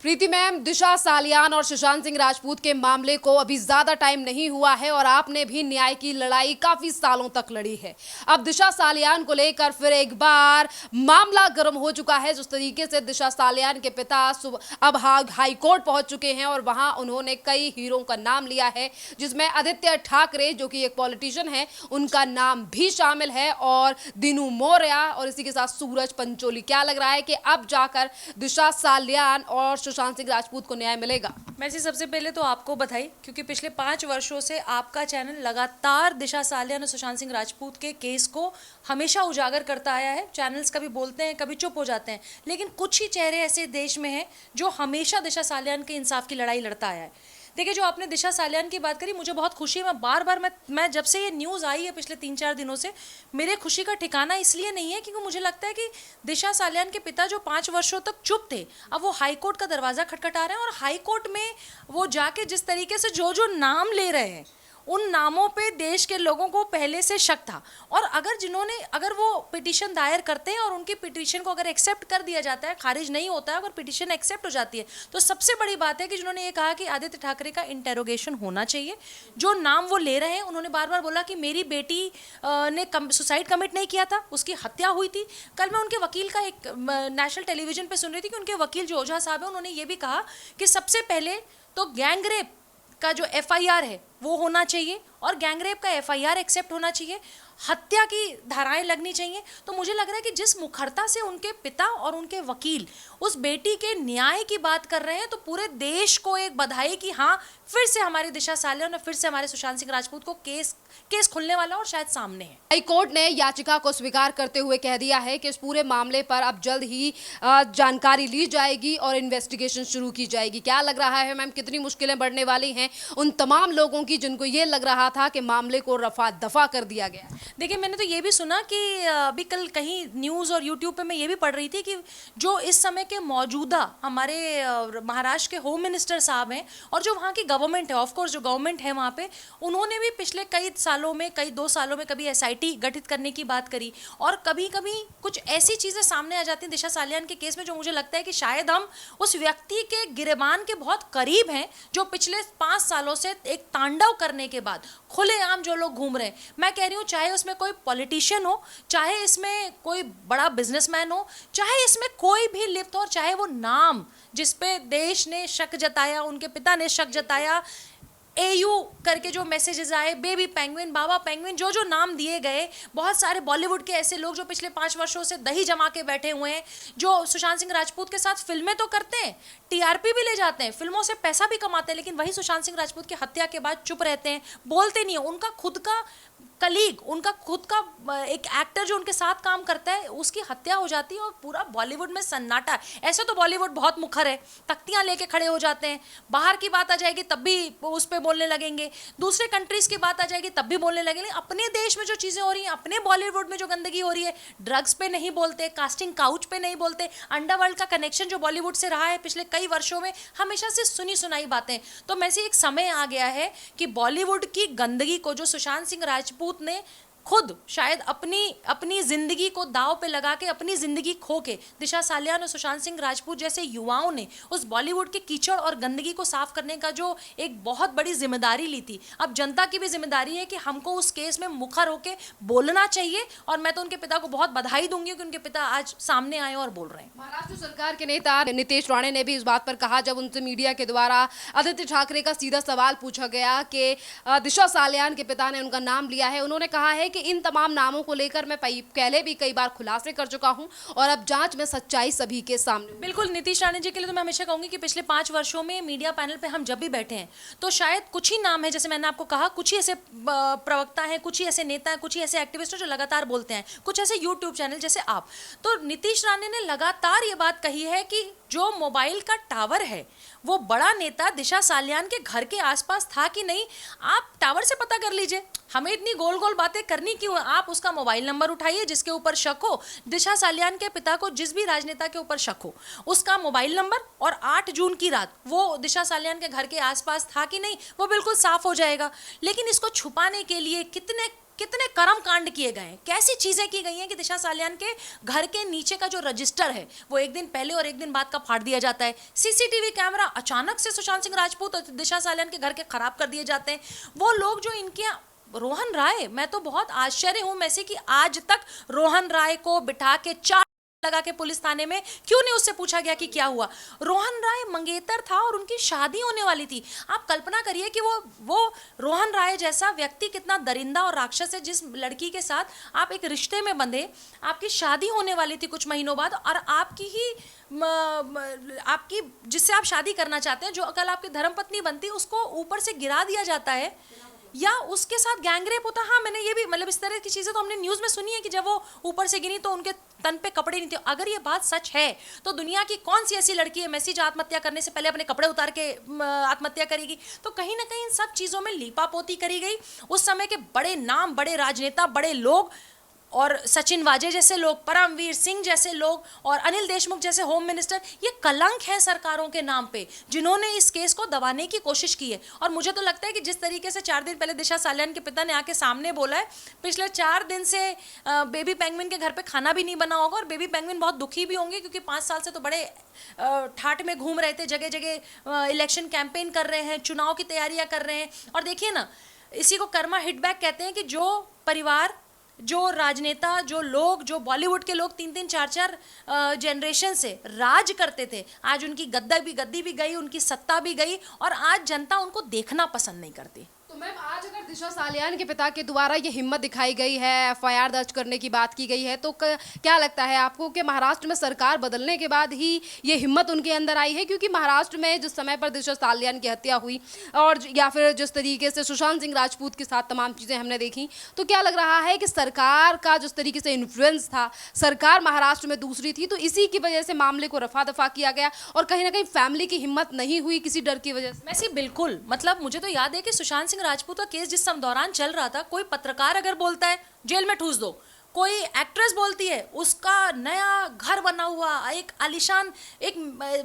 प्रीति ma'am, दिशा सालियान और सुशांत सिंह राजपूत के मामले को अभी ज्यादा टाइम नहीं हुआ है और आपने भी न्याय की लड़ाई काफी सालों तक लड़ी है। अब दिशा सालियान को लेकर फिर एक बार मामला गर्म हो चुका है। जिस तरीके से दिशा सालियान के पिता अब हाई कोर्ट पहुंच चुके हैं और वहां उन्होंने कई हीरो का नाम लिया है, जिसमें आदित्य ठाकरे जो कि एक पॉलिटिशियन है उनका नाम भी शामिल है और दिनू मौर्य और इसी के साथ सूरज पंचोली। क्या लग रहा है कि अब जाकर दिशा सालियान और सुशांत सिंह राजपूत को न्याय मिलेगा? मैं सबसे पहले तो आपको बधाई, क्योंकि पिछले 5 वर्षों से आपका चैनल लगातार दिशा सालियान और सुशांत सिंह राजपूत के केस को हमेशा उजागर करता आया है। चैनल्स कभी बोलते हैं, कभी चुप हो जाते हैं, लेकिन कुछ ही चेहरे ऐसे देश में हैं जो हमेशा दिशा सालियान के इंसाफ की लड़ाई लड़ता आया है। देखिए, जो आपने दिशा सालियान की बात करी, मुझे बहुत खुशी है। मैं बार बार मैं जब से ये न्यूज़ आई है पिछले 3-4 दिनों से, मेरे खुशी का ठिकाना इसलिए नहीं है क्योंकि मुझे लगता है कि दिशा सालियान के पिता जो 5 वर्षों तक चुप थे, अब वो हाई कोर्ट का दरवाज़ा खटखटा रहे हैं और हाई कोर्ट में वो जाके जिस तरीके से जो जो नाम ले रहे हैं, उन नामों पे देश के लोगों को पहले से शक था। और अगर वो पिटीशन दायर करते हैं और उनकी पिटीशन को अगर एक्सेप्ट कर दिया जाता है, खारिज नहीं होता है, अगर पिटीशन एक्सेप्ट हो जाती है, तो सबसे बड़ी बात है कि जिन्होंने ये कहा कि आदित्य ठाकरे का इंटेरोगेशन होना चाहिए। जो नाम वो ले रहे हैं, उन्होंने बार बार बोला कि मेरी बेटी ने सुसाइड कमिट नहीं किया था, उसकी हत्या हुई थी। कल मैं उनके वकील का एक नेशनल टेलीविजन पर सुन रही थी कि उनके वकील जो ओझा साहब है, उन्होंने ये भी कहा कि सबसे पहले तो गैंग रेप का जो FIR है वो होना चाहिए और गैंगरेप का FIR एक्सेप्ट होना चाहिए, हत्या की धाराएं लगनी चाहिए। तो मुझे लग रहा है कि जिस मुखरता से उनके पिता और उनके वकील उस बेटी के न्याय की बात कर रहे हैं, तो पूरे देश को एक बधाई कि हाँ, फिर से हमारी दिशा सालियान और फिर से हमारे सुशांत सिंह राजपूत को केस खुलने वाला और शायद सामने है। हाई कोर्ट ने याचिका को स्वीकार करते हुए कह दिया है कि इस पूरे मामले पर अब जल्द ही जानकारी ली जाएगी और इन्वेस्टिगेशन शुरू की जाएगी। क्या लग रहा है मैम, कितनी मुश्किलें बढ़ने वाली हैं उन तमाम लोगों की जिनको ये लग रहा था कि मामले को रफा दफा कर दिया गया? देखिए, मैंने तो ये भी सुना कि अभी कल कहीं न्यूज़ और यूट्यूब पे मैं ये भी पढ़ रही थी कि जो इस समय के मौजूदा हमारे महाराष्ट्र के होम मिनिस्टर साहब हैं और जो वहाँ की गवर्नमेंट है, ऑफ कोर्स जो गवर्नमेंट है वहाँ पे, उन्होंने भी पिछले कई 2 सालों में कभी SIT गठित करने की बात करी और कभी कभी कुछ ऐसी चीज़ें सामने आ जाती हैं दिशा सालियान के केस में जो मुझे लगता है कि शायद हम उस व्यक्ति के गिरेबान के बहुत करीब हैं जो पिछले 5 सालों से एक तांडव करने के बाद खुलेआम जो लोग घूम रहे हैं। मैं कह रही हूँ, चाहे उसमें कोई पॉलिटिशियन हो, चाहे इसमें कोई बड़ा बिजनेसमैन हो, चाहे इसमें कोई भी लिप्त हो, और चाहे वो नाम जिस पे देश ने शक जताया, उनके पिता ने शक जताया, AU करके जो मैसेजेस आए, बेबी पेंगुइन, बाबा पेंगुइन, जो जो नाम दिए गए, बहुत सारे बॉलीवुड के ऐसे लोग जो पिछले 5 वर्षों से दही जमा के बैठे हुए हैं, जो सुशांत सिंह राजपूत के साथ फिल्में तो करते हैं, TRP भी ले जाते हैं, फिल्मों से पैसा भी कमाते हैं, लेकिन वही सुशांत सिंह राजपूत की हत्या के बाद चुप रहते हैं, बोलते नहीं है। उनका खुद का कलीग, उनका खुद का एक एक्टर जो उनके साथ काम करता है, उसकी हत्या हो जाती है और पूरा बॉलीवुड में सन्नाटा है। ऐसे तो बॉलीवुड बहुत मुखर है, तख्तियां लेके खड़े हो जाते हैं, बाहर की बात आ जाएगी तब भी उस पर बोलने लगेंगे, दूसरे कंट्रीज की बात आ जाएगी तब भी बोलने लगेंगे। अपने देश में जो चीज़ें हो रही हैं, अपने बॉलीवुड में जो गंदगी हो रही है, ड्रग्स पे नहीं बोलते, कास्टिंग काउच पे नहीं बोलते, अंडरवर्ल्ड का कनेक्शन जो बॉलीवुड से रहा है पिछले कई वर्षों में, हमेशा से सुनी सुनाई बातें। तो मैं से एक समय आ गया है कि बॉलीवुड की गंदगी को जो सुशांत सिंह राजपूत ने खुद शायद अपनी जिंदगी को दांव पे लगा के, अपनी जिंदगी खो के, दिशा सालियान और सुशांत सिंह राजपूत जैसे युवाओं ने उस बॉलीवुड के कीचड़ और गंदगी को साफ करने का जो एक बहुत बड़ी जिम्मेदारी ली थी, अब जनता की भी जिम्मेदारी है कि हमको उस केस में मुखर होके बोलना चाहिए। और मैं तो उनके पिता को बहुत बधाई दूंगी कि उनके पिता आज सामने आए और बोल रहे हैं। महाराष्ट्र सरकार के नेता नीतीश राणे ने भी इस बात पर कहा, जब उनसे मीडिया के द्वारा आदित्य ठाकरे का सीधा सवाल पूछा गया कि दिशा सालियान के पिता ने उनका नाम लिया है, उन्होंने कहा है कि इन तमाम नामों को लेकर मैं पहले भी कई बार खुलासे कर चुका हूं और अब जांच में सच्चाई सभी के सामने। बिल्कुल, नीतीश राणे जी के लिए तो मैं हमेशा कहूंगी कि पिछले 5 वर्षों में मीडिया पैनल पे हम जब भी बैठे हैं, तो शायद कुछ ही नाम है, जैसे मैंने आपको कहा, कुछ ही ऐसे प्रवक्ता हैं, कुछ ही ऐसे नेता हैं, कुछ ही ऐसे एक्टिविस्ट हैं जो लगातार बोलते हैं, कुछ ऐसे यूट्यूब चैनल जैसे आप। तो नीतीश राणे ने लगातार ये बात कही है कि जो मोबाइल का टावर है, वो बड़ा नेता दिशा सालियान के घर के आसपास था कि नहीं, आप टावर से पता कर लीजिए, हमें इतनी गोल गोल बातें करनी क्यों है। आप उसका मोबाइल नंबर उठाइए जिसके ऊपर शक हो, दिशा सालियान के पिता को जिस भी राजनेता के ऊपर शक हो, उसका मोबाइल नंबर, और 8 जून की रात वो दिशा सालियान के घर के आसपास था कि नहीं, वो बिल्कुल साफ हो जाएगा। लेकिन इसको छुपाने के लिए कितने कितने कर्म कांड किए गए हैं, कैसी चीजें की गई हैं कि दिशा सालियान के घर के नीचे का जो रजिस्टर है वो एक दिन पहले और एक दिन बाद का फाड़ दिया जाता है। सीसीटीवी कैमरा अचानक से सुशांत सिंह राजपूत और दिशा सालियान के घर के खराब कर दिए जाते हैं। वो लोग जो इनके रोहन राय, मैं तो बहुत आश्चर्य हूं मैं से कि आज तक रोहन राय को बिठा के चार लगा के पुलिस थाने में क्यों नहीं उससे पूछा गया कि क्या हुआ। रोहन राय मंगेतर था और उनकी शादी होने वाली थी। आप कल्पना करिए कि वो रोहन राय जैसा व्यक्ति कितना दरिंदा और राक्षस है, जिस लड़की के साथ आप एक रिश्ते में बंधे, आपकी शादी होने वाली थी कुछ महीनों बाद, और आपकी जिससे आप शादी करना चाहते हैं, जो कल आपकी धर्मपत्नी बनती, उसको ऊपर से गिरा दिया जाता है या उसके साथ गैंगरेप होता। हाँ, मैंने ये भी मतलब इस तरह की चीज़ें तो हमने न्यूज़ में सुनी है कि जब वो ऊपर से गिरी तो उनके तन पे कपड़े नहीं थे। अगर ये बात सच है तो दुनिया की कौन सी ऐसी लड़की है मैसी जो आत्महत्या करने से पहले अपने कपड़े उतार के आत्महत्या करेगी। तो कहीं ना कहीं इन सब चीज़ों में लीपापोती करी गई। उस समय के बड़े नाम, बड़े राजनेता, बड़े लोग और सचिन वाजे जैसे लोग, परमवीर सिंह जैसे लोग और अनिल देशमुख जैसे होम मिनिस्टर, ये कलंक है सरकारों के नाम पे, जिन्होंने इस केस को दबाने की कोशिश की है। और मुझे तो लगता है कि जिस तरीके से 4 दिन पहले दिशा सालियान के पिता ने आके सामने बोला है, पिछले 4 दिन से बेबी पेंगुइन के घर पे खाना भी नहीं बना होगा और बेबी पेंगुइन बहुत दुखी भी होंगे, क्योंकि 5 साल से तो बड़े ठाट में घूम रहे थे, जगह जगह इलेक्शन कैंपेन कर रहे हैं, चुनाव की तैयारियां कर रहे हैं। और देखिए ना, इसी को कर्मा हिटबैक कहते हैं कि जो परिवार, जो राजनेता, जो लोग, जो बॉलीवुड के लोग 3-3, 4-4 जनरेशन से राज करते थे, आज उनकी गद्दी भी गई, उनकी सत्ता भी गई और आज जनता उनको देखना पसंद नहीं करती। तो मैम, आज अगर दिशा सालियान के पिता के द्वारा ये हिम्मत दिखाई गई है, एफआईआर दर्ज करने की बात की गई है, तो क्या लगता है आपको कि महाराष्ट्र में सरकार बदलने के बाद ही ये हिम्मत उनके अंदर आई है? क्योंकि महाराष्ट्र में जिस समय पर दिशा सालियान की हत्या हुई और या फिर जिस तरीके से सुशांत सिंह राजपूत के साथ तमाम चीज़ें हमने देखी, तो क्या लग रहा है कि सरकार का जिस तरीके से इन्फ्लुएंस था, सरकार महाराष्ट्र में दूसरी थी, तो इसी की वजह से मामले को रफा दफा किया गया और कहीं ना कहीं फैमिली की हिम्मत नहीं हुई किसी डर की वजह से? वैसे बिल्कुल, मतलब मुझे तो याद है कि सुशांत सिंह राजपूत का केस जिस दौरान चल रहा था, कोई पत्रकार अगर बोलता है जेल में ठूस दो, कोई एक्ट्रेस बोलती है उसका नया घर बना हुआ एक आलीशान, एक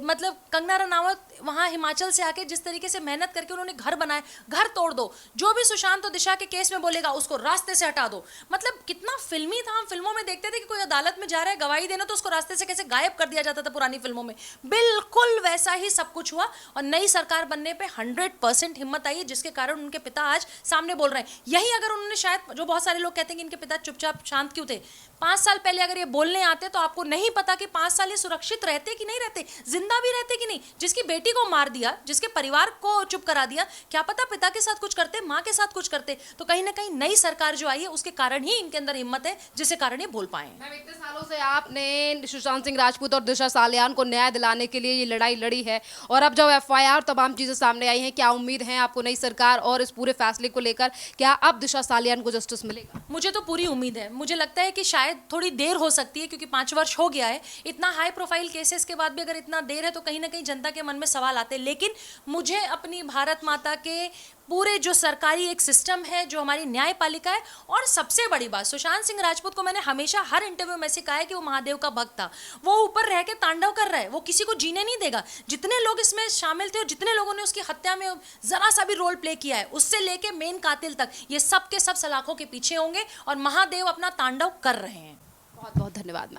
मतलब कंगना रनावत वहाँ हिमाचल से आके जिस तरीके से मेहनत करके उन्होंने घर बनाए, घर तोड़ दो। जो भी सुशांत और दिशा के केस में बोलेगा उसको रास्ते से हटा दो। मतलब कितना फिल्मी था। हम फिल्मों में देखते थे कि कोई अदालत में जा रहा है गवाही देना तो उसको रास्ते से कैसे गायब कर दिया जाता था पुरानी फिल्मों में। बिल्कुल वैसा ही सब कुछ हुआ और नई सरकार बनने पर 100% हिम्मत आई है, जिसके कारण उनके पिता आज सामने बोल रहे हैं। यही अगर उन्होंने शायद, जो बहुत सारे लोग कहते हैं कि इनके पिता चुपचाप शांत क्यों थे, 5 साल पहले अगर ये बोलने आते तो आपको नहीं पता कि 5 साल ये सुरक्षित रहते कि नहीं रहते, जिंदा भी रहते कि नहीं। जिसकी बेटी को मार दिया, जिसके परिवार को चुप करा दिया, क्या पता पिता के साथ कुछ करते, माँ के साथ कुछ करते। तो कहीं ना कहीं नई सरकार जो आई है उसके कारण ही इनके अंदर हिम्मत है, जिसके कारण ये बोल पाए। मैम, इतने सालों से आपने सुशांत सिंह राजपूत और दिशा सालियान को न्याय दिलाने के लिए ये लड़ाई लड़ी है और अब जब एफआईआर तमाम चीजें सामने आई हैं, क्या उम्मीद है आपको नई सरकार और इस पूरे फैसले को लेकर, क्या अब दिशा सालियान को जस्टिस मिलेगा? मुझे तो पूरी उम्मीद है। मुझे लगता है कि शायद थोड़ी देर हो सकती है, क्योंकि 5 वर्ष हो गया है। इतना हाई प्रोफाइल केसेस के बाद भी अगर इतना देर है तो कहीं ना कहीं जनता के मन में सवाल आते हैं। लेकिन मुझे अपनी भारत माता के पूरे जो सरकारी एक सिस्टम है, जो हमारी न्यायपालिका है, और सबसे बड़ी बात, सुशांत सिंह राजपूत को मैंने हमेशा हर इंटरव्यू में से कहा है कि वो महादेव का भक्त था। वो ऊपर रह के तांडव कर रहा है, वो किसी को जीने नहीं देगा। जितने लोग इसमें शामिल थे और जितने लोगों ने उसकी हत्या में जरा सा भी रोल प्ले किया है, उससे लेके मेन कातिल तक, ये सब के सब सलाखों के पीछे होंगे और महादेव अपना तांडव कर रहे हैं। बहुत बहुत धन्यवाद।